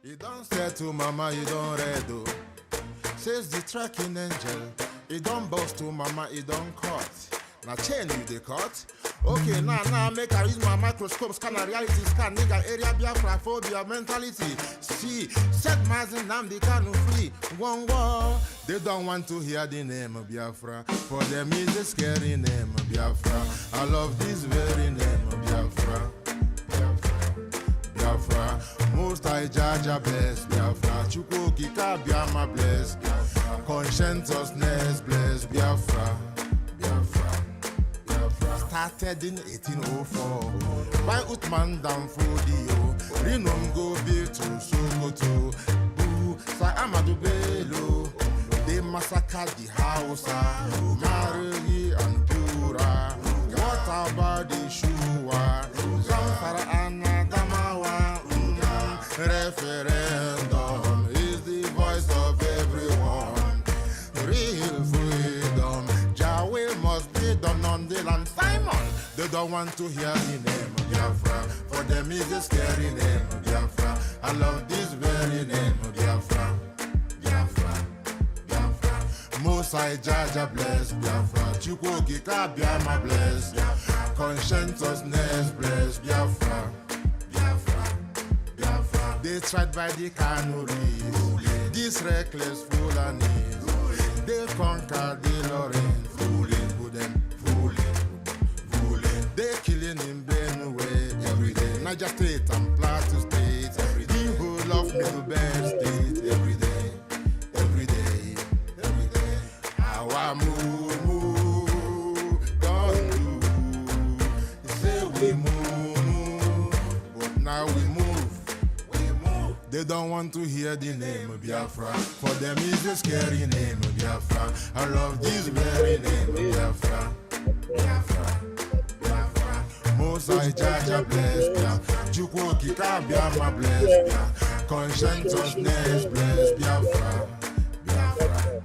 You don't say to mama, you don't read, oh. Says the tracking angel. You don't boast to mama, you don't cut. Now chain you the cut. Okay, now make I use my microscope, scan a reality, scan nigga area Biafra phobia mentality. See, set Nnamdi Kanu free. One war. They don't want to hear the name of Biafra. For them is a scary name of Biafra. I love this very name of Biafra. Biafra, most I judge a bless Biafra. Chukwu Kika Biama bless Biafra. Conscientiousness bless Biafra. Biafra, Biafra. Started in 1804 by Utman Danfodio. Rinom go be to Sokoto. Boo, Sa Amadou Bello. They massacred the Hausa, Mariri and Pura. What about the Shua? Zamfara and referendum is the voice of everyone. Real freedom, Yahweh must be done on the land. Simon, they don't want to hear the name of Biafra. For them is a scary name of Biafra. I love this very name of Biafra. Biafra, Biafra. Most I Jaja bless Biafra. Chukwu Kika Biama bless Biafra. Conscientiousness bless Biafra. They tried by the canoes, these reckless Fulanis. They conquered the Lorraine, fooling. They killing in Benue every day. Niger State and Plateau State, every day. The whole of Middle Belt State, every day. Our move, don't do. Say we move, but now we move. They don't want to hear the name of Biafra. For them is a scary name of Biafra. I love this very name of Biafra. Biafra, Biafra. Most I Jaja bless Biafra. Chukwu Kika Biama bless Biafra. Conscientiousness bless Biafra. Biafra,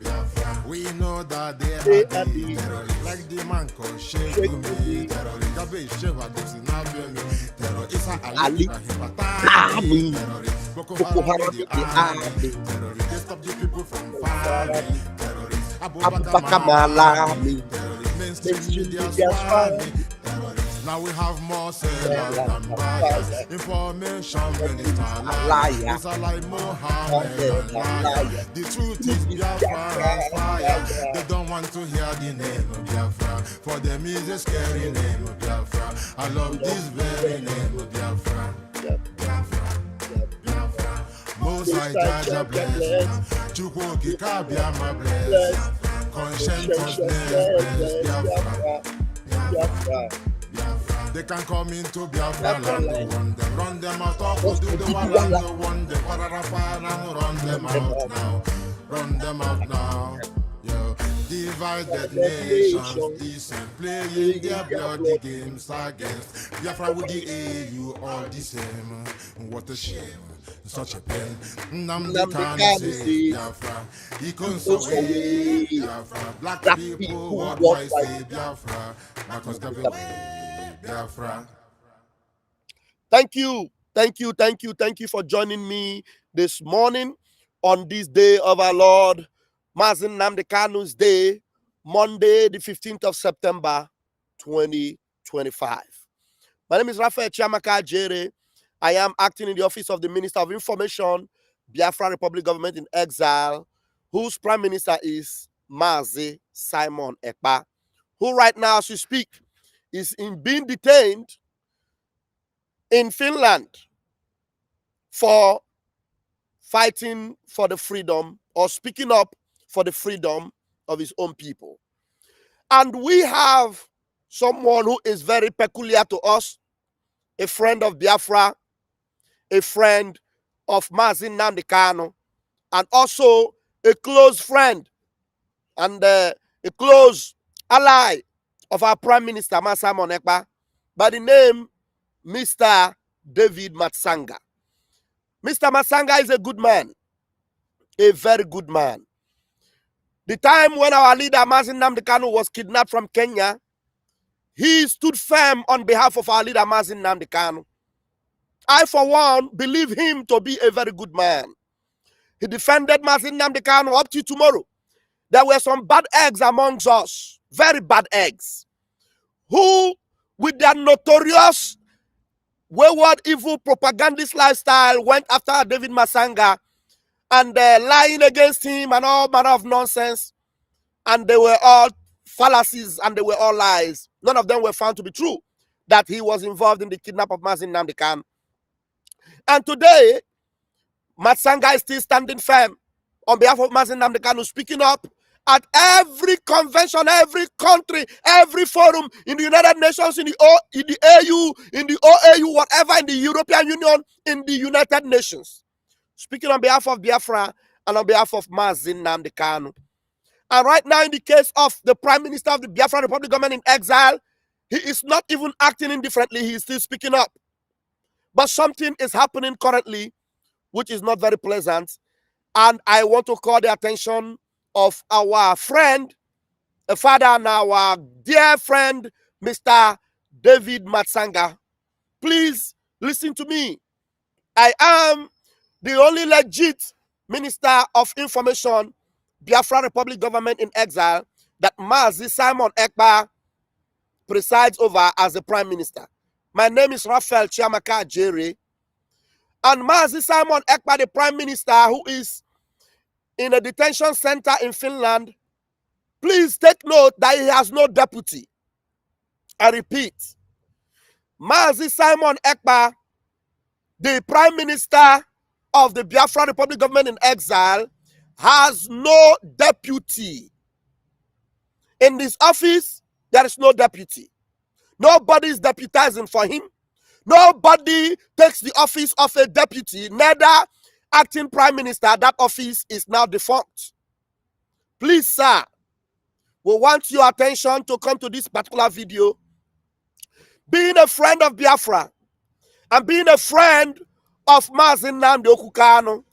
Biafra. We know that they are the terrorists. Like the man called Sheikh Gumi. Terrorists. Gabe Sheva Dixie Nabemi. Terrorists. Ali Ibrahim. Terrorists. Boko Haram, the army. Terrorists. They stop the people from fighting. Terrorists. Abubakar Malami. Terrorists. Mainstream media swami. Terrorists. Now we have more sellers than buyers. Information when it's a lie. It's a lie, Mohammed and liar. The truth is Biafra and fire. They don't want to hear the name of Biafra. For them is a scary name of Biafra. I love this very name of Biafra. Biafra, Biafra. Most I Jaja bless. Chukwu Kika Biama bless. Conscientiousness bless Biafra. Biafra. They can come into Biafra land, run them out of do the one and the one, the Pararafan and run them out now. Yo, divided nations, decent, playing their bloody games against Biafra with the AU, all the same. What a shame, such a pain. Nnamdi Kanu say Biafra, he console Biafra. Black people, what I say Biafra, because everywhere. Biafra. Thank you for joining me this morning on this day of our Lord Nnamdi Kanu's Day, Monday, the 15th of September, 2025. My name is Raphael Chiamaka Jere. I am acting in the office of the Minister of Information, Biafra Republic Government in Exile, whose Prime Minister is Mazi Simon Ekpa, who right now, as we speak, is being detained in Finland for fighting for the freedom or speaking up for the freedom of his own people. And we have someone who is very peculiar to us, a friend of Biafra, a friend of Nnamdi Kanu, and also a close friend and a close ally of our Prime Minister, Simon Ekpa, by the name Mr. David Matsanga. Mr. Matsanga is a good man, a very good man. The time when our leader, Nnamdi Kanu, was kidnapped from Kenya, he stood firm on behalf of our leader, Nnamdi Kanu. I, for one, believe him to be a very good man. He defended Nnamdi Kanu up to tomorrow. There were some bad eggs amongst us, very bad eggs, who, with their notorious wayward, evil propagandist lifestyle, went after David Matsanga and lying against him and all manner of nonsense. And they were all fallacies and they were all lies. None of them were found to be true, that he was involved in the kidnap of Nnamdi Kanu. And today, Matsanga is still standing firm on behalf of Nnamdi Kanu, speaking up at every convention, every country, every forum, in the United Nations, in the AU, in the OAU, whatever, in the European Union, in the United Nations, speaking on behalf of Biafra and on behalf of Nnamdi Kanu. And right now, in the case of the Prime Minister of the Biafra Republic government in exile, he is not even acting indifferently. He is still speaking up. But something is happening currently, which is not very pleasant. And I want to call the attention of our friend, a father, and our dear friend, Mr. David Matsanga. Please listen to me. I am the only legit Minister of Information, Biafra Republic government in exile, that Mazi Simon Ekpa presides over as the Prime Minister. My name is Raphael Chiamaka Jerry. And Mazi Simon Ekpa, the Prime Minister, who is in a detention center in Finland, please take note that he has no deputy. I repeat, Mazi Simon Ekpa, the Prime Minister of the Biafra Republic government in exile, has no deputy. In this office, there is no deputy. Nobody is deputizing for him. Nobody takes the office of a deputy, neither acting prime minister. That office is now defunct. Please, sir, we want your attention to come to this particular video. Being a friend of Biafra and being a friend of Nnamdi Kanu,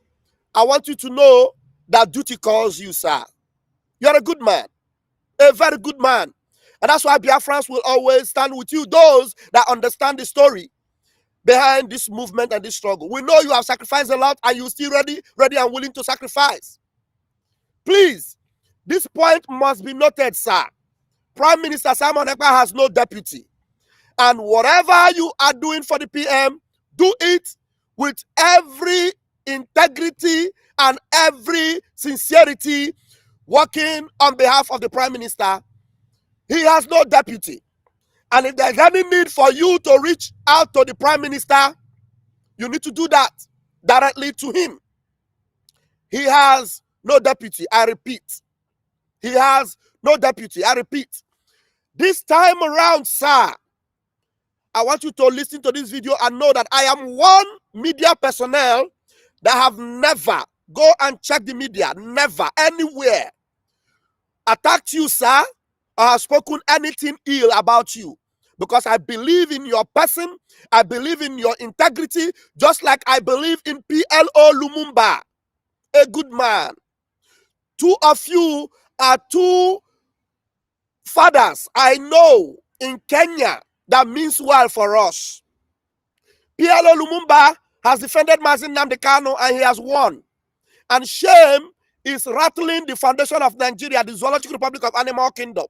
I want you to know that duty calls you, sir. You're a good man, a very good man. And that's why Biafrans will always stand with you, those that understand the story behind this movement and this struggle. We know you have sacrificed a lot and you're still ready and willing to sacrifice. Please, this point must be noted, sir. Prime Minister Simon Ekpa has no deputy. And whatever you are doing for the PM, do it with every integrity and every sincerity, working on behalf of the Prime Minister. He has no deputy. And if there's any need for you to reach out to the Prime Minister, you need to do that directly to him. He has no deputy. I repeat. He has no deputy. I repeat. This time around, sir, I want you to listen to this video and know that I am one media personnel that have never, go and check the media, never, anywhere, attacked you, sir, or have spoken anything ill about you. Because I believe in your person, I believe in your integrity, just like I believe in PLO Lumumba, a good man. Two of you are two fathers I know in Kenya that means well for us. PLO Lumumba has defended Nnamdi Kanu and he has won. And shame is rattling the foundation of Nigeria, the Zoological Republic of Animal Kingdom.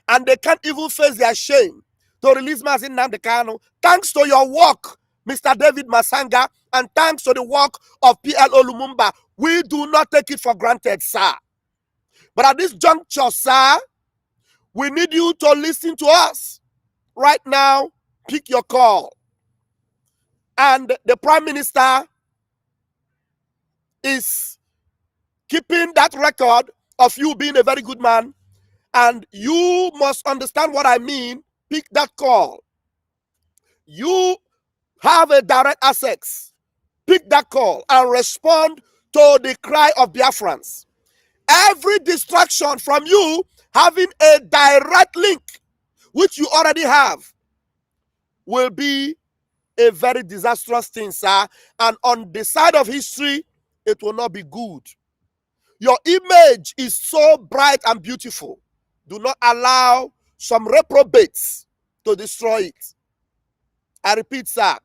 And they can't even face their shame to release Nnamdi Kanu, thanks to your work, Mr. David Matsanga, and thanks to the work of PLO Lumumba. We do not take it for granted, sir. But at this juncture, sir, we need you to listen to us. Right now, pick your call. And the Prime Minister is keeping that record of you being a very good man. And you must understand what I mean. Pick that call. You have a direct access. Pick that call and respond to the cry of Biafrans. Every distraction from you having a direct link, which you already have, will be a very disastrous thing, sir. And on the side of history, it will not be good. Your image is so bright and beautiful. Do not allow some reprobates to destroy it. I repeat, sir,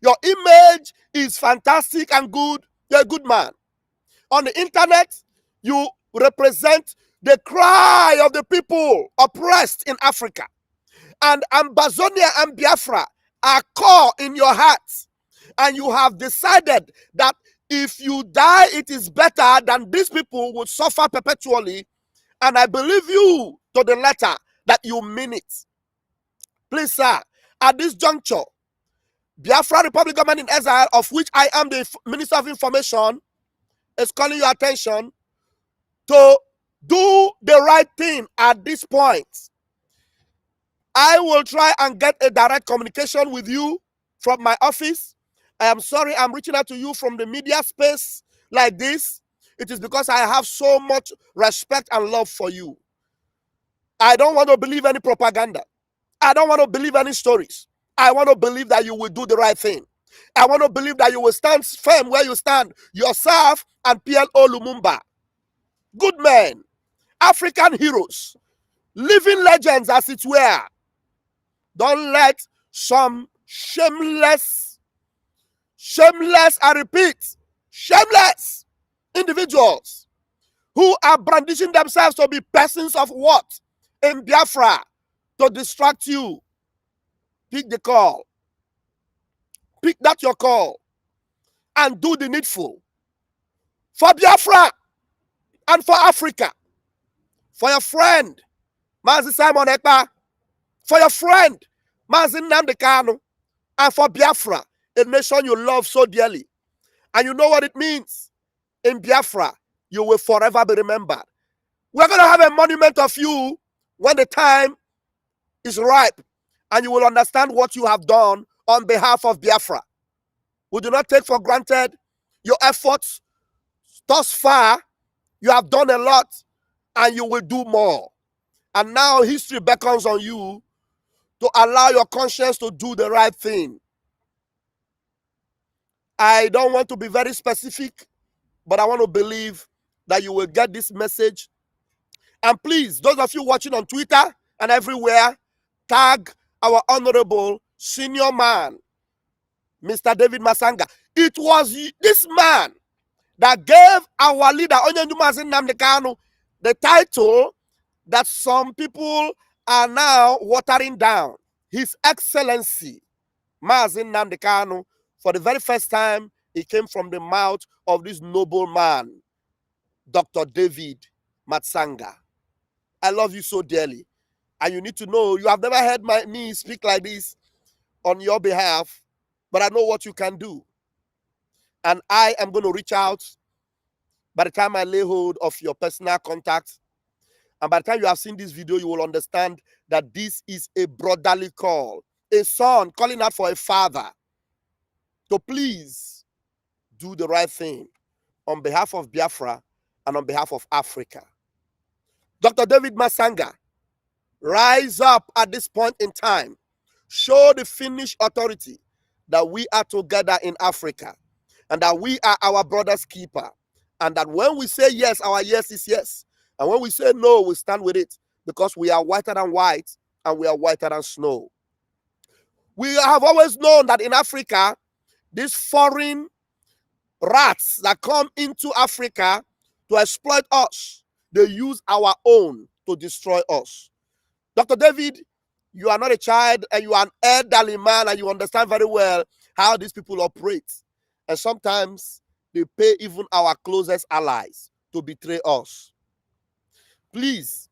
Your image is fantastic and good. You're a good man. On the internet, you represent the cry of the people oppressed in Africa. And Amazonia and Biafra are core in your heart. And you have decided that if you die, it is better than these people would suffer perpetually. And I believe you to the letter that you mean it. Please, sir, at this juncture, Biafra Republic Government in Exile, of which I am the Minister of Information, is calling your attention to do the right thing at this point. I will try and get a direct communication with you from my office. I am sorry I'm reaching out to you from the media space like this. It is because I have so much respect and love for you. I don't want to believe any propaganda. I don't want to believe any stories. I want to believe that you will do the right thing. I want to believe that you will stand firm where you stand, yourself and PLO Lumumba. Good men, African heroes, living legends as it were. Don't let some shameless, I repeat, shameless individuals who are brandishing themselves to be persons of what in Biafra to distract you. Pick the call. Pick that your call and do the needful for Biafra and for Africa, for your friend Mazi Simon Ekpa, for your friend Mazi Nnamdi Kanu, and for Biafra, a nation you love so dearly. And you know what it means. In Biafra, you will forever be remembered. We're going to have a monument of you when the time is ripe, and you will understand what you have done on behalf of Biafra. We do not take for granted your efforts thus far. You have done a lot, and you will do more. And now history beckons on you to allow your conscience to do the right thing. I don't want to be very specific, but I want to believe that you will get this message. And please, those of you watching on Twitter and everywhere, tag our honorable senior man, Mr. David Matsanga. It was this man that gave our leader, Nnamdi Kanu, the title that some people are now watering down. His Excellency, Nnamdi Kanu, for the very first time, he came from the mouth of this noble man, Dr. David Matsanga. I love you so dearly. And you need to know, you have never heard me speak like this on your behalf, but I know what you can do. And I am going to reach out by the time I lay hold of your personal contact. And by the time you have seen this video, you will understand that this is a brotherly call. A son calling out for a father to please do the right thing on behalf of Biafra and on behalf of Africa. Dr. David Matsanga, rise up at this point in time. Show the Finnish authority that we are together in Africa and that we are our brother's keeper. And that when we say yes, our yes is yes. And when we say no, we stand with it because we are whiter than white and we are whiter than snow. We have always known that in Africa, these foreign rats that come into Africa to exploit us, they use our own to destroy us. Dr. David, you are not a child and you are an elderly man and you understand very well how these people operate. And sometimes they pay even our closest allies to betray us. Please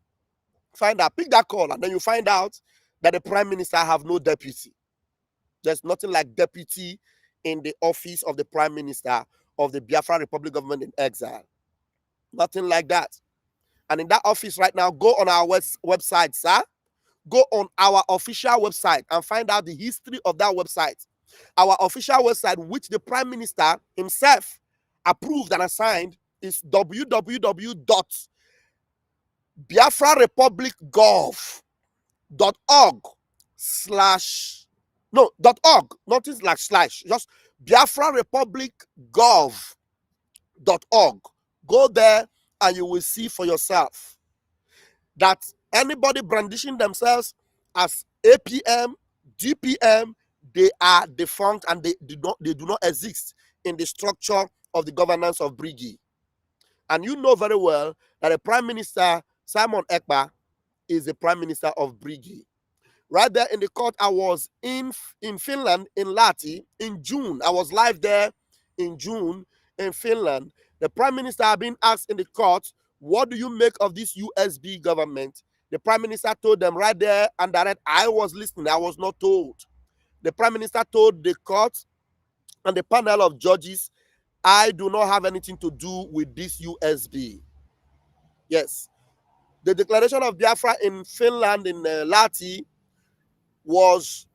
find out, pick that call, and then you find out that the Prime Minister have no deputy. There's nothing like deputy in the office of the Prime Minister of the Biafra Republic Government in Exile. Nothing like that. And in that office right now, go on our website, sir. Go on our official website and find out the history of that website. Our official website, which the Prime Minister himself approved and assigned, is www.biafrarepublicgov.org/org, nothing like slash, just biafrarepublicgov.org. Go there and you will see for yourself that anybody brandishing themselves as APM, DPM, they are defunct and they do not exist in the structure of the governance of Brigi. And you know very well that the Prime Minister, Simon Ekpa, is the Prime Minister of Brigi. Right there in the court, I was in Finland, in Lahti, in June. I was live there in June in Finland. The Prime Minister had been asked in the court, what do you make of this USB government? The Prime Minister told them right there and direct, I was listening, I was not told. The Prime Minister told the court and the panel of judges, I do not have anything to do with this USB. Yes. The declaration of Biafra in Finland, in Lahti, was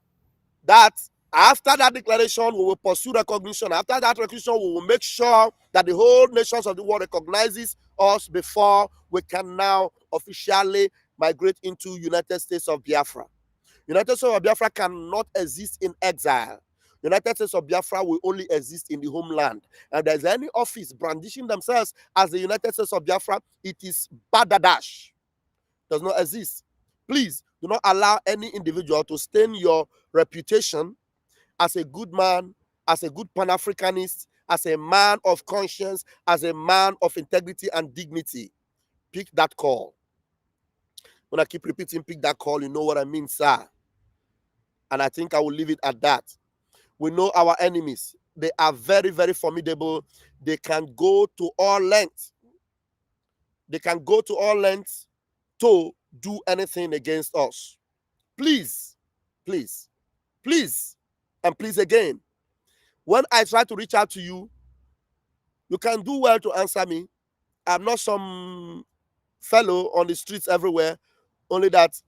that after that declaration, we will pursue recognition. After that recognition, we will make sure that the whole nations of the world recognizes us before we can now officially migrate into United States of Biafra. United States of Biafra cannot exist in exile. United States of Biafra will only exist in the homeland. And there's any office brandishing themselves as the United States of Biafra, it is badadash. Does not exist. Please do not allow any individual to stain your reputation as a good man, as a good Pan-Africanist, as a man of conscience, as a man of integrity and dignity. Pick that call. When I keep repeating, pick that call, you know what I mean, sir. And I think I will leave it at that. We know our enemies. They are very, very formidable. They can go to all lengths. They can go to all lengths to do anything against us. Please, please, please, and please again. When I try to reach out to you, you can do well to answer me. I'm not some fellow on the streets everywhere, only that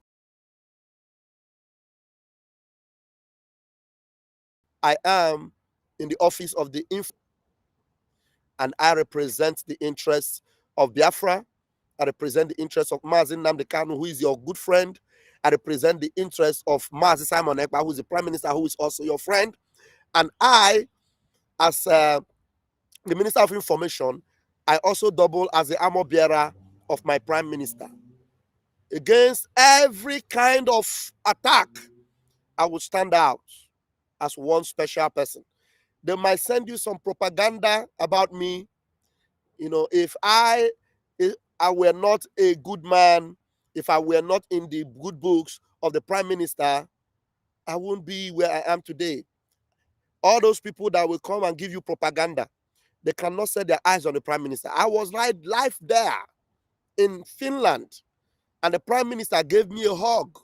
I am in the office of the info, and I represent the interests of Biafra. I represent the interests of Nnamdi Kanu, who is your good friend. I represent the interests of Simon Ekpa, who is the Prime Minister, who is also your friend. And I, as the Minister of Information, I also double as the armor bearer of my Prime Minister. Against every kind of attack, I will stand out as one special person. They might send you some propaganda about me. You know, if I were not a good man, if I were not in the good books of the Prime Minister, I wouldn't be where I am today. All those people that will come and give you propaganda, they cannot set their eyes on the Prime Minister. I was live there in Finland, and the Prime Minister gave me a hug.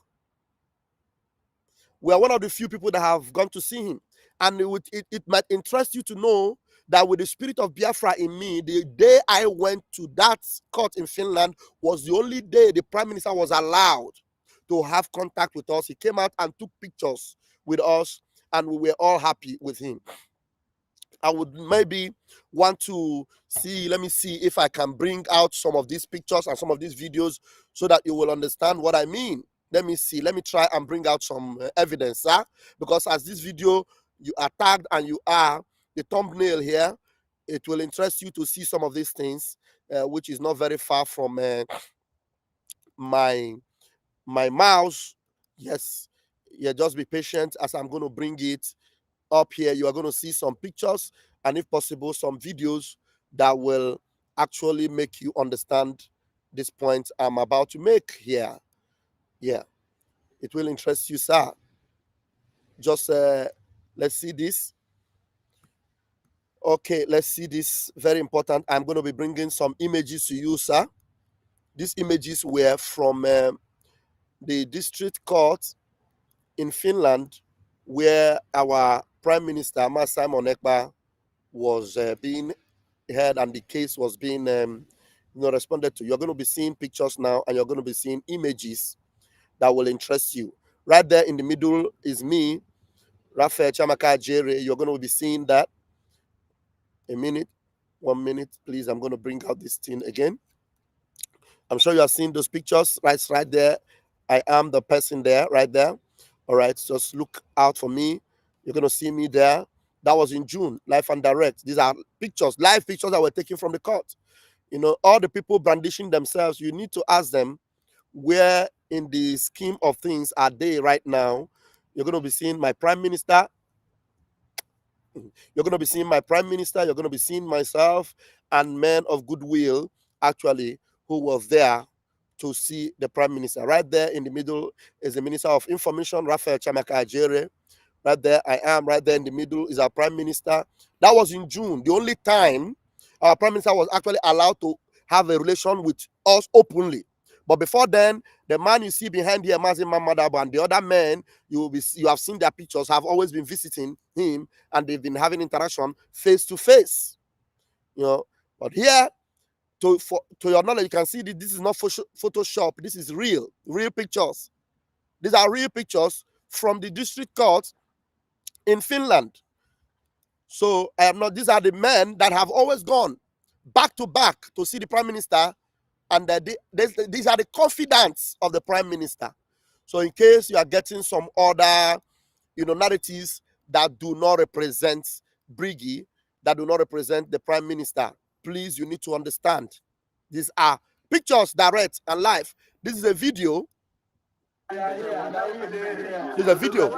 We are one of the few people that have gone to see him. And it might interest you to know that with the spirit of Biafra in me, the day I went to that court in Finland was the only day the Prime Minister was allowed to have contact with us. He came out and took pictures with us, and we were all happy with him. I would maybe want to see, let me see if I can bring out some of these pictures and some of these videos so that you will understand what I mean. Let me see, let me try and bring out some evidence, because as this video, you are tagged and you are the thumbnail here, it will interest you to see some of these things, which is not very far from my mouse. Yes, yeah, just be patient as I'm going to bring it up here. You are going to see some pictures and, if possible, some videos that will actually make you understand this point I'm about to make here. Yeah, it will interest you, sir. Just let's see this. Okay, let's see this. Very important. I'm going to be bringing some images to you, sir. These images were from the district court in Finland, where our Prime Minister, Simon Ekpa, was being heard and the case was being responded to. You're going to be seeing pictures now, and you're going to be seeing images that will interest you. Right there in the middle is me, Raphael Chamaka Jere. You're going to be seeing that. A minute, 1 minute, please. I'm going to bring out this thing again. I'm sure you have seen those pictures. Right there. I am the person there, right there. All right, just look out for me. You're going to see me there. That was in June, live and direct. These are pictures, live pictures that were taken from the court. You know, all the people brandishing themselves, you need to ask them, where in the scheme of things are they right now? You're going to be seeing my Prime Minister You're going to be seeing my prime minister, you're going to be seeing myself, and men of goodwill, actually, who was there to see the prime minister. Right there in the middle is the Minister of Information, Raphael Chamaka Ajere. Right there, I am. Right there in the middle is our prime minister. That was in June, the only time our prime minister was actually allowed to have a relation with us openly. But before then, the man you see behind here, Mazin Mamadaba, and the other men you have seen their pictures, have always been visiting him, and they've been having interaction face to face. But here, to your knowledge, you can see that this is not Photoshop. This is real pictures. These are real pictures from the district court in Finland. So I am not. These are the men that have always gone back to back to see the prime minister, and these are the confidants of the prime minister. So in case you are getting some other, narratives that do not represent Briggy, that do not represent the prime minister, please, you need to understand. These are pictures, direct and live. This is a video. This is a video.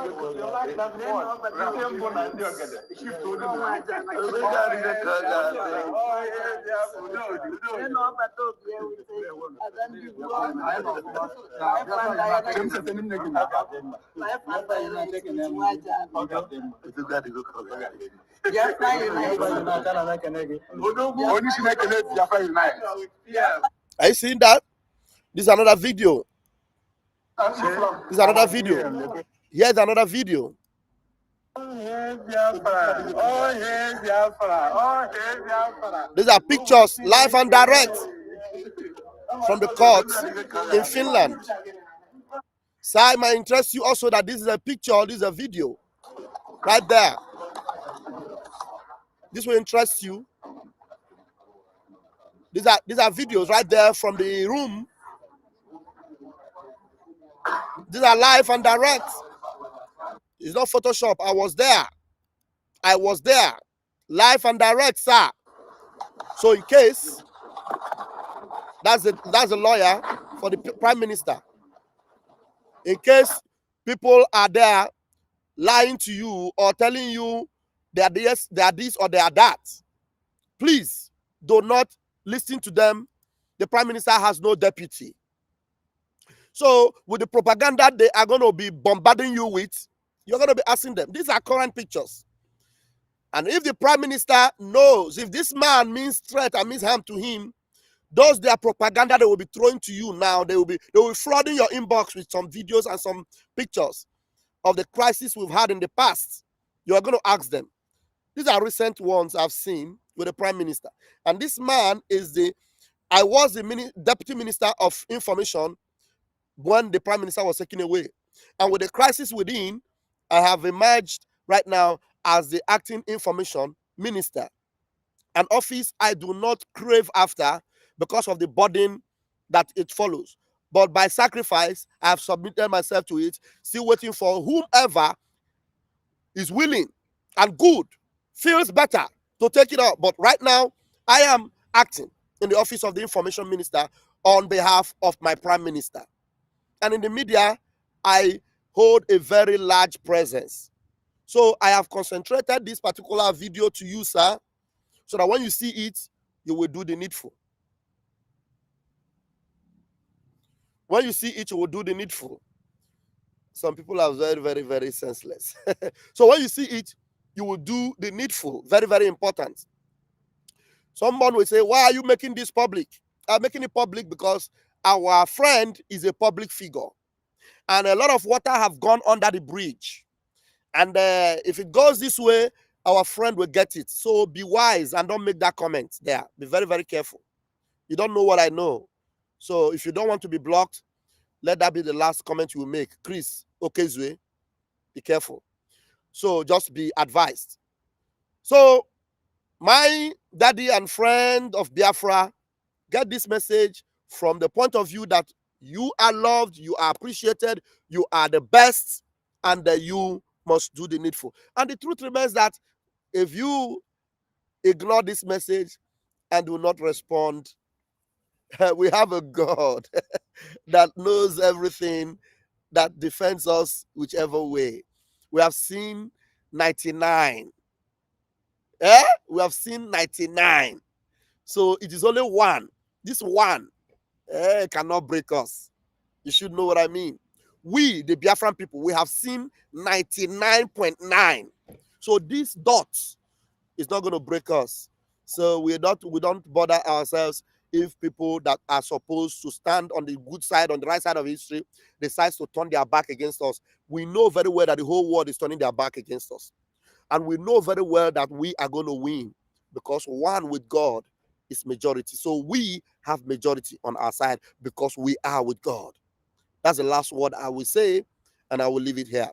Are you seeing that? This is another video. This is another video. Here's another video. These are pictures, live and direct, from the courts in Finland. So it might interest you also that this is a picture, this is a video. Right there. This will interest you. These are videos right there from the room. These are live and direct. It's not Photoshop. I was there. Live and direct, sir. So in case, that's a lawyer for the prime minister. In case people are there lying to you or telling you they are this or they are that, please do not listen to them. The prime minister has no deputy. So with the propaganda they are going to be bombarding you with, you're going to be asking them. These are current pictures. And if the prime minister knows, if this man means threat and means harm to him, those their propaganda they will be throwing to you now, they will be flooding your inbox with some videos and some pictures of the crisis we've had in the past. You are going to ask them. These are recent ones I've seen with the prime minister. And this man is I was the deputy minister of information when the prime minister was taken away. And with the crisis within, I have emerged right now as the acting information minister. An office I do not crave after because of the burden that it follows. But by sacrifice, I have submitted myself to it, still waiting for whomever is willing and good, feels better to take it up. But right now, I am acting in the office of the information minister on behalf of my prime minister. And in the media, I hold a very large presence. So I have concentrated this particular video to you, sir, so that when you see it, you will do the needful. When you see it, you will do the needful. Some people are very, very, very senseless. So when you see it, you will do the needful. Very, very important. Someone will say, why are you making this public? I'm making it public because our friend is a public figure. And a lot of water have gone under the bridge. And if it goes this way, our friend will get it. So be wise and don't make that comment there. Be very, very careful. You don't know what I know. So if you don't want to be blocked, let that be the last comment you will make. Chris Okezwe, be careful. So just be advised. So my daddy and friend of Biafra, get this message from the point of view that you are loved, you are appreciated, you are the best, and that you must do the needful. And the truth remains that if you ignore this message and do not respond, we have a God that knows everything, that defends us whichever way. We have seen 99 We have seen 99. So it is only one. This one cannot break us. You should know what I mean. We, the Biafran people, we have seen 99.9. So this dot is not going to break us. So we don't bother ourselves if people that are supposed to stand on the good side, on the right side of history, decides to turn their back against us. We know very well that the whole world is turning their back against us. And we know very well that we are going to win, because one with God is majority. So we have majority on our side because we are with God. That's the last word I will say, and I will leave it here.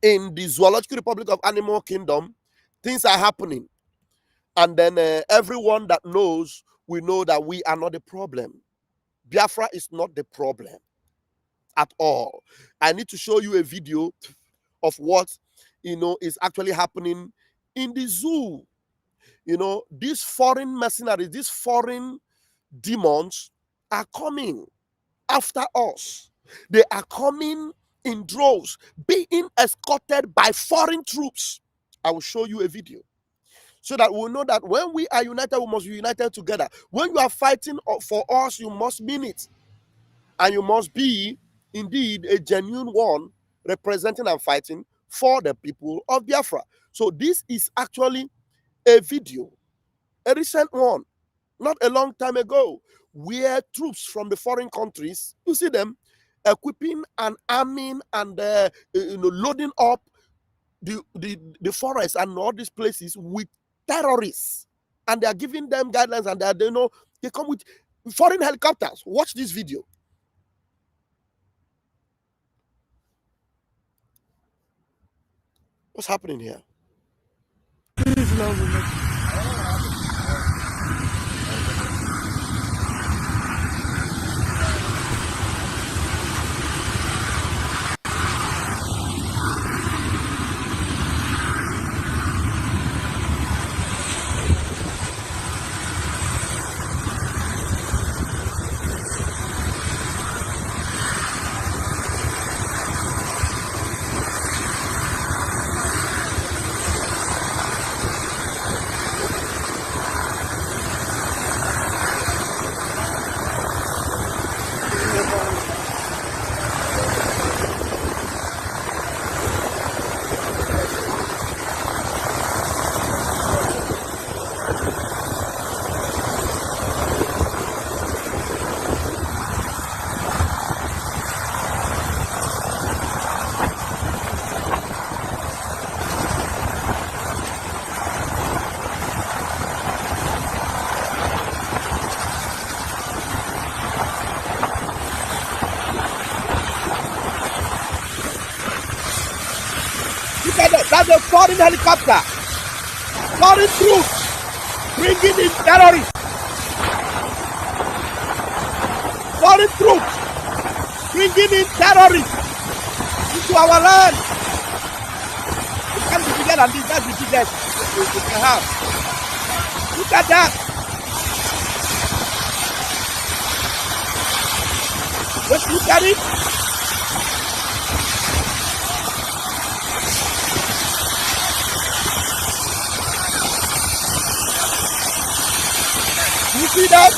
In the Zoological Republic of Animal Kingdom, things are happening. And then everyone that knows, we know that we are not the problem. Biafra is not the problem at all. I need to show you a video of what, is actually happening in the zoo. These foreign mercenaries, these foreign demons are coming after us. They are coming in droves, being escorted by foreign troops. I will show you a video so that we'll know that when we are united, we must be united together. When you are fighting for us, you must mean it. And you must be indeed a genuine one, representing and fighting for the people of Biafra. So this is actually a video, a recent one, not a long time ago, where troops from the foreign countries, you see them equipping and arming and loading up the forest and all these places with terrorists, and they are giving them guidelines, and they come with foreign helicopters. Watch this video. What's happening here? That's a foreign helicopter, foreign troops bringing in terrorists, foreign troops bringing in terrorists into our land. It can't be bigger than this. That's the biggest we can have. Look at that. Just look at it. You see that?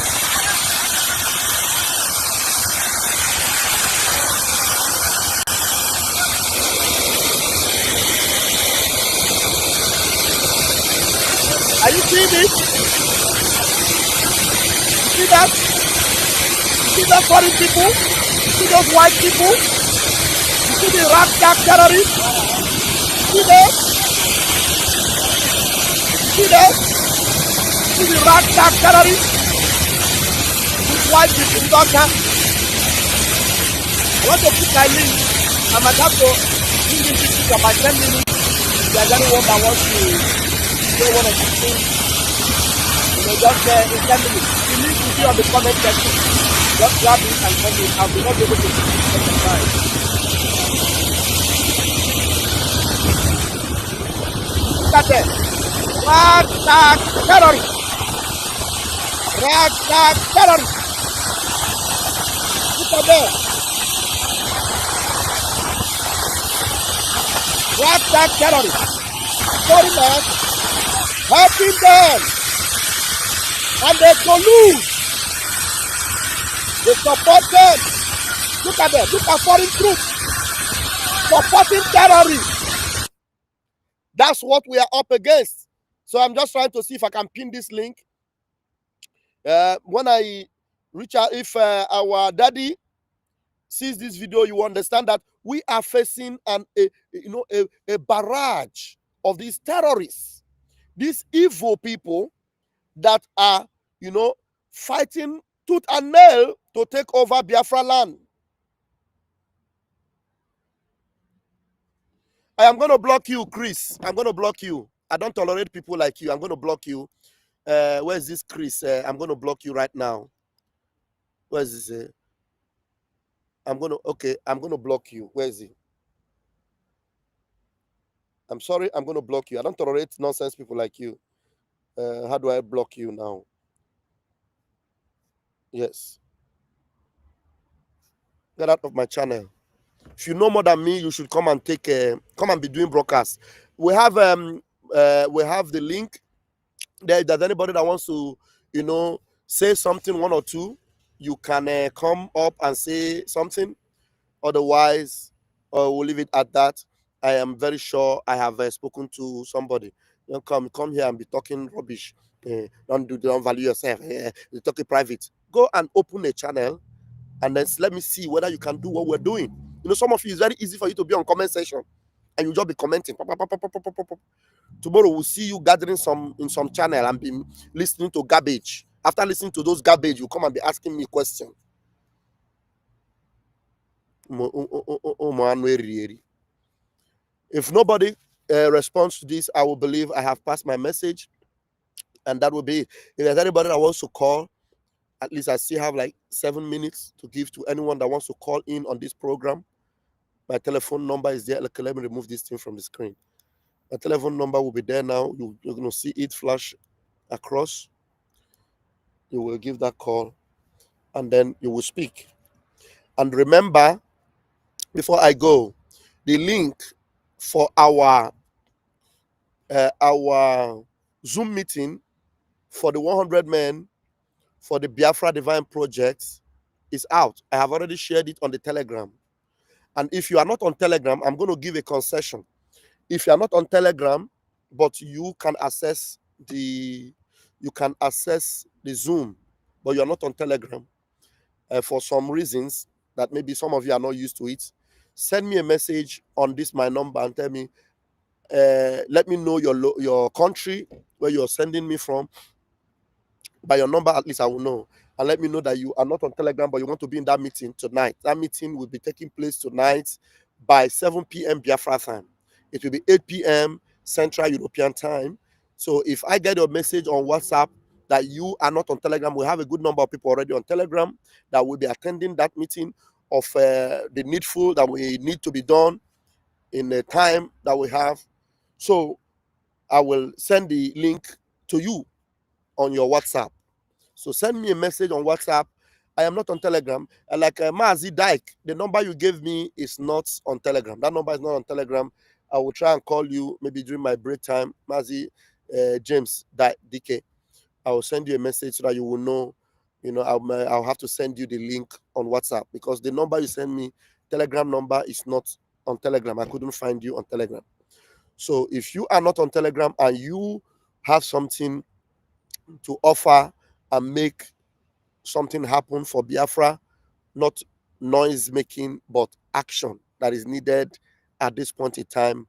Are you seeing it? You see that? You see those foreign people? You see those white people? You see the ragtag terrorists? You see those? You see those? You see the ragtag terrorists? White people in Ghana. I want to put my link. I might have to bring this picture by 10 minutes. If there's anyone that wants to say one of these things, just in 10 minutes. The link will be on the comment section. Just grab it and send it. I will not be able to at the time. Look at that. Ragtag terrorists. Ragtag terrorists. Look at that. Ragtag terrorists. Foreigners helping them, and they collude. They support them. Look at them. Look at foreign troops supporting terrorists. That's what we are up against. So I'm just trying to see if I can pin this link. When I reach out, if our daddy sees this video, you understand that we are facing a barrage of these terrorists, these evil people that are fighting tooth and nail to take over Biafra land. I am going to block you, Chris. I'm going to block you. I don't tolerate people like you. I'm going to block you. Where's this Chris? I'm going to block you right now. Where's this? I'm going to block you. Where is he? I'm sorry, I'm going to block you. I don't tolerate nonsense people like you. How do I block you now? Yes. Get out of my channel. If you know more than me, you should come and come and be doing broadcasts. We have the link there. If there's anybody that wants to, say something, one or two, you can come up and say something. Otherwise, we'll leave it at that. I am very sure I have spoken to somebody. Don't come here and be talking rubbish. Don't value yourself. You talk it private. Go and open a channel, and then let me see whether you can do what we're doing. Some of you, it's very easy for you to be on comment section, and you just be commenting. Tomorrow we'll see you gathering in some channel and be listening to garbage. After listening to those garbage, you come and be asking me questions. If nobody responds to this, I will believe I have passed my message, and that will be it. If there's anybody that wants to call, at least I still have like 7 minutes to give to anyone that wants to call in on this program. My telephone number is there. Let me remove this thing from the screen. My telephone number will be there now. You're going to see it flash across. You will give that call, and then you will speak. And remember, before I go, the link for our Zoom meeting for the 100 men for the Biafra Divine Project is out. I have already shared it on the Telegram. And if you are not on Telegram, I'm going to give a concession. If you are not on Telegram, but you can access the Zoom, but you are not on Telegram for some reasons that maybe some of you are not used to it, send me a message on this my number and tell me, let me know your country where you're sending me from. By your number, at least I will know. And let me know that you are not on Telegram, but you want to be in that meeting tonight. That meeting will be taking place tonight by 7 p.m. Biafra time. It will be 8 p.m. Central European time. So if I get your message on WhatsApp that you are not on Telegram, we have a good number of people already on Telegram that will be attending that meeting of the needful that we need to be done in the time that we have. So I will send the link to you on your WhatsApp. So send me a message on WhatsApp. I am not on Telegram. Like Mazi Dyke, the number you gave me is not on Telegram. That number is not on Telegram. I will try and call you maybe during my break time. Mazi James DK. I will send you a message so that you will know. I'll have to send you the link on WhatsApp because the number you send me, Telegram number, is not on Telegram. I couldn't find you on Telegram. So if you are not on Telegram and you have something to offer and make something happen for Biafra, not noise making, but action that is needed at this point in time,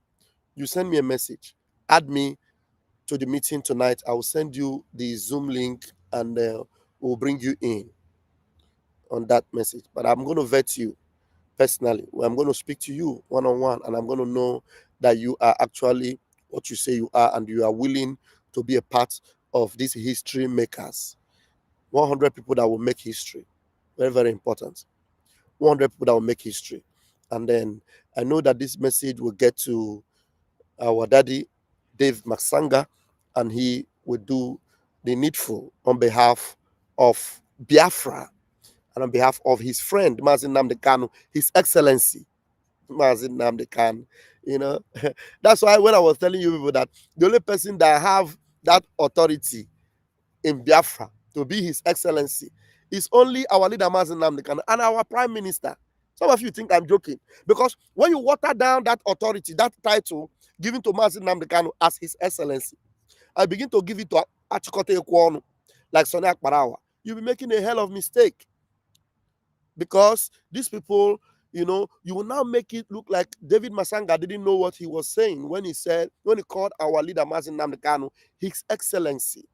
you send me a message. Add me to the meeting tonight. I will send you the Zoom link and we'll bring you in on that message. But I'm going to vet you personally. I'm going to speak to you one-on-one, and I'm going to know that you are actually what you say you are, and you are willing to be a part of these history makers. 100 people that will make history. Very, very important. 100 people that will make history. And then I know that this message will get to our daddy, Dave Matsanga, and he will do the needful on behalf of Biafra and on behalf of his friend, Nnamdi Kanu, His Excellency, Nnamdi Kanu. That's why when I was telling you people that the only person that I have that authority in Biafra to be His Excellency is only our leader Mazi Nnamdi Kanu and our Prime Minister. Some of you think I'm joking, because when you water down that authority, that title given to Mazi Nnamdi Kanu as His Excellency, I begin to give it to Achikote Ekwonu, like Sonny Akparawa, you'll be making a hell of mistake. Because these people, you know, you will now make it look like David Matsanga didn't know what he was saying when he called our leader Mazi Nnamdi Kanu His Excellency.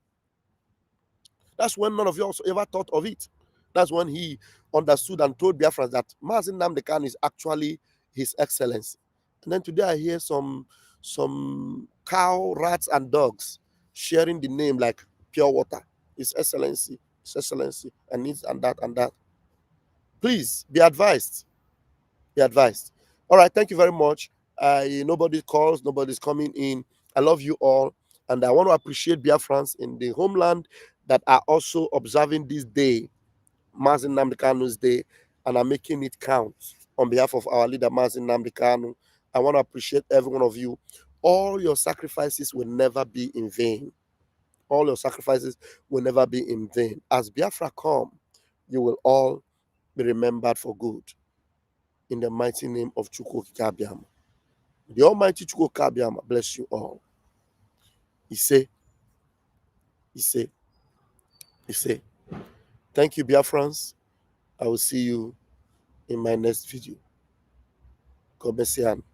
That's when none of you also ever thought of it. That's when he understood and told Biafrans that Mazi Nnamdi Kanu is actually His Excellency. And then today I hear some cow, rats, and dogs sharing the name like pure water. His Excellency, His Excellency, and this and that and that. Please be advised. Be advised. All right, thank you very much. Nobody calls, nobody's coming in. I love you all, and I want to appreciate Biafrans in the homeland that are also observing this day, Mazi Nnamdi Kanu's day, and are making it count on behalf of our leader Mazi Nnamdi Kanu. I want to appreciate every one of you. All your sacrifices will never be in vain. All your sacrifices will never be in vain. As Biafra come, you will all be remembered for good. In the mighty name of Chukwu Kabiama. The Almighty Chukwu Kabiama bless you all. He say. Thank you, Biafrans. I will see you in my next video. God bless you.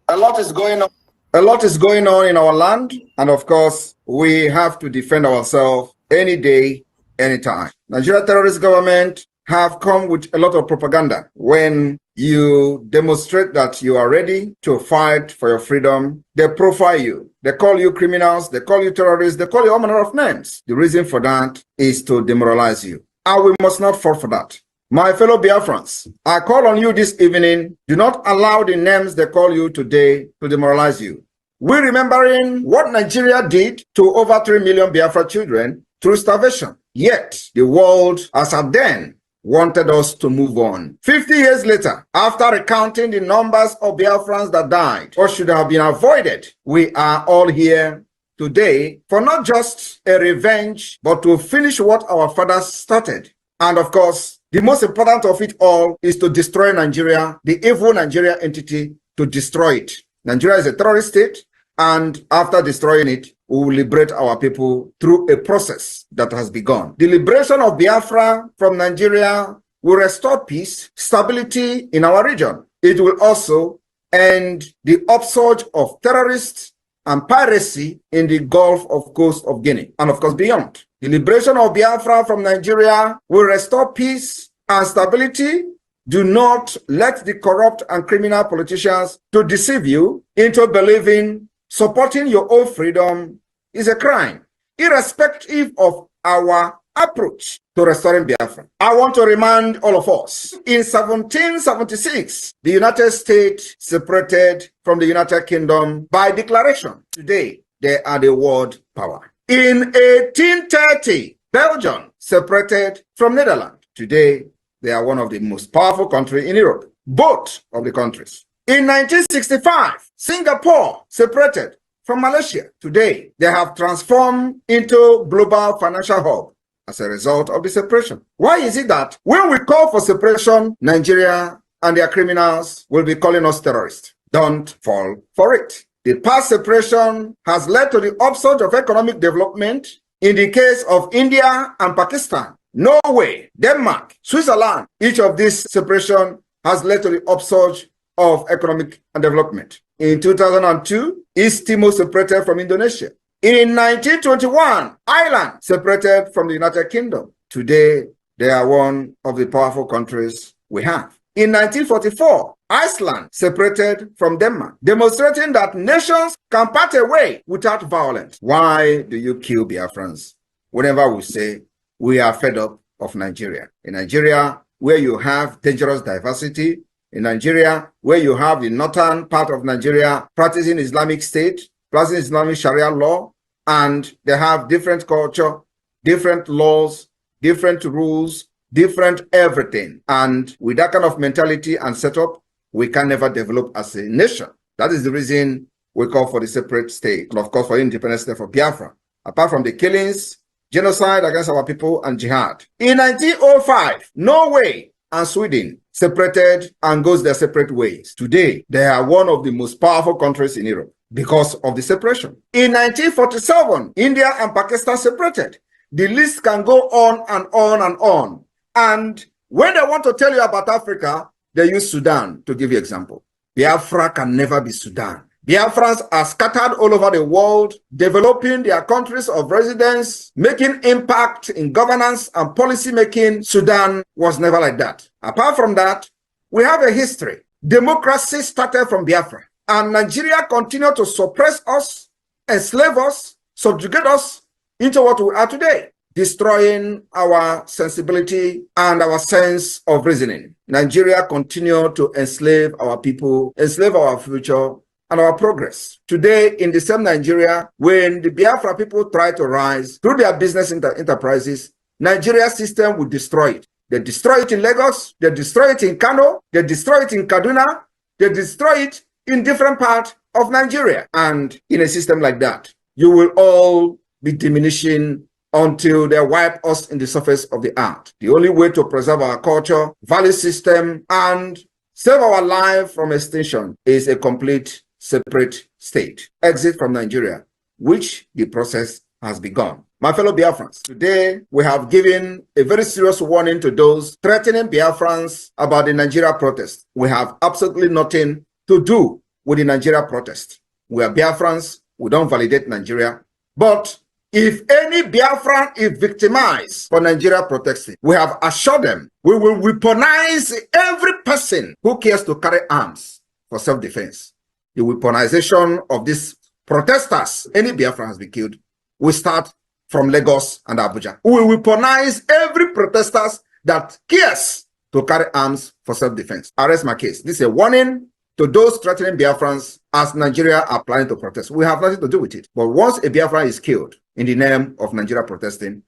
A lot is going on. A lot is going on in our land, and of course, we have to defend ourselves any day, anytime. Nigeria terrorist government have come with a lot of propaganda. When you demonstrate that you are ready to fight for your freedom, they profile you. They call you criminals, they call you terrorists, they call you all manner of names. The reason for that is to demoralize you. And we must not fall for that. My fellow Biafrans, I call on you this evening, do not allow the names they call you today to demoralize you. We're remembering what Nigeria did to over 3 million Biafra children through starvation. Yet, the world, as at then, wanted us to move on. 50 years later, after recounting the numbers of Biafrans that died or should have been avoided, we are all here today for not just a revenge, but to finish what our fathers started. And of course, the most important of it all is to destroy Nigeria, the evil Nigeria entity, to destroy it. Nigeria is a terrorist state, and after destroying it, we will liberate our people through a process that has begun. The liberation of Biafra from Nigeria will restore peace, stability in our region. It will also end the upsurge of terrorists and piracy in the Gulf of Coast of Guinea, and of course beyond. The liberation of Biafra from Nigeria will restore peace and stability. Do not let the corrupt and criminal politicians to deceive you into believing supporting your own freedom is a crime, irrespective of our approach to restoring Biafra. I want to remind all of us, in 1776, the United States separated from the United Kingdom by declaration. Today, they are the world power. In 1830, Belgium separated from Netherlands. Today, they are one of the most powerful countries in Europe, both of the countries. In 1965, Singapore separated from Malaysia. Today, they have transformed into global financial hub as a result of the separation. Why is it that when we call for separation, Nigeria and their criminals will be calling us terrorists? Don't fall for it. The past separation has led to the upsurge of economic development in the case of India and Pakistan, Norway, Denmark, Switzerland. Each of these separation has led to the upsurge of economic and development. In 2002, East Timor separated from Indonesia. In 1921, Ireland separated from the United Kingdom. Today, they are one of the powerful countries we have. In 1944, Iceland separated from Denmark, demonstrating that nations can part away without violence. Why do you kill Biafrans? Whenever we say we are fed up of Nigeria. In Nigeria, where you have dangerous diversity, in Nigeria, where you have the northern part of Nigeria practicing Islamic State, practicing Islamic Sharia law, and they have different culture, different laws, different rules, different everything. And with that kind of mentality and setup, we can never develop as a nation. That is the reason we call for the separate state, and of course for independent state for Biafra. Apart from the killings, genocide against our people, and jihad. In 1905, Norway and Sweden separated and goes their separate ways. Today, they are one of the most powerful countries in Europe because of the separation. In 1947, India and Pakistan separated. The list can go on and on and on. And when they want to tell you about Africa, they use Sudan to give you example. Biafra can never be Sudan. Biafrans are scattered all over the world, developing their countries of residence, making impact in governance and policy making. Sudan was never like that. Apart from that, we have a history. Democracy started from Biafra, and Nigeria continued to suppress us, enslave us, subjugate us into what we are today, destroying our sensibility and our sense of reasoning. Nigeria continued to enslave our people, enslave our future, and our progress. Today, in the same Nigeria, when the Biafra people try to rise through their business enterprises, Nigeria system will destroy it. They destroy it in Lagos, they destroy it in Kano, they destroy it in Kaduna, they destroy it in different parts of Nigeria. And in a system like that, you will all be diminishing until they wipe us in the surface of the earth. The only way to preserve our culture, value system, and save our life from extinction is a complete separate state. Exit from Nigeria, which the process has begun. My fellow Biafrans, today we have given a very serious warning to those threatening Biafrans about the Nigeria protest. We have absolutely nothing to do with the Nigeria protest. We are Biafrans, we don't validate Nigeria. But if any Biafran is victimized for Nigeria protesting, we have assured them we will weaponize every person who cares to carry arms for self-defense. The weaponization of these protesters, any Biafran has been killed, will start from Lagos and Abuja. We will weaponize every protesters that cares to carry arms for self-defense. I rest my case. This is a warning to those threatening Biafrans as Nigeria are planning to protest. We have nothing to do with it. But once a Biafran is killed in the name of Nigeria protesting,